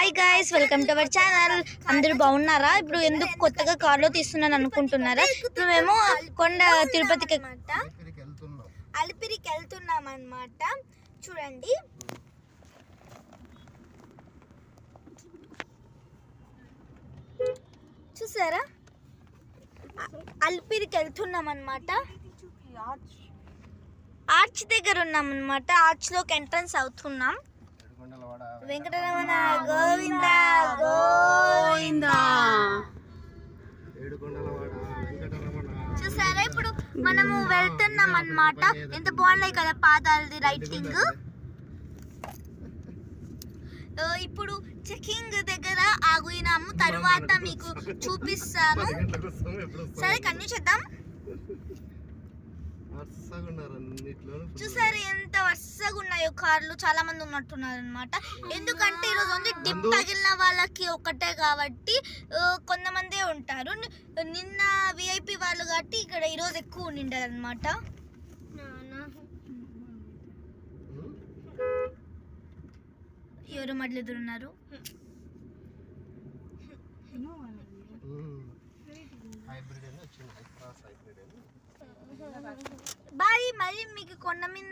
Hi guys, welcome to our channel. అందరూ బాగున్నారా? ఇప్పుడు ఎందుకు కొత్తగా కార్లో తీస్తున్నాను అనుకుంటున్నారా? ఇప్పుడు మేము కొండ తిరుపతికి అలిపిరికి వెళ్తున్నాం అన్నమాట. చూడండి, చూసారా? అలిపిరికి వెళ్తున్నాం అన్నమాట. ఆర్చ్ దగ్గర ఉన్నాం అన్నమాట. ఆర్చ్ లోకి ఎంట్రన్స్ అవుతున్నాం. వెంకటరమణ గోవింద గోవింద. చూసారా, ఇప్పుడు మనము వెళ్తున్నాం అన్నమాట. ఎంత బాగున్నాయి కదా పాదాలది రైటింగ్. ఇప్పుడు చెకింగ్ దగ్గర ఆగినాము, తరువాత మీకు చూపిస్తాను. సరే, కన్ను చేద్దాం. చూసారు ఎంత వరుసగా ఉన్నాయో కార్లు. చాలా మంది ఉన్నట్టున్నారు అనమాట. ఎందుకంటే ఈరోజు ఉంది డిప్ తగిలిన వాళ్ళకి ఒకటే కాబట్టి కొంతమందే ఉంటారు. నిన్న విఐపి వాళ్ళు కాబట్టి ఇక్కడ ఈరోజు ఎక్కువ ఉండిండారు అనమాట. ఎవరు మళ్ళీ ఎదురున్నారు. బాయ్, మళ్ళీ మీకు కొండ మీద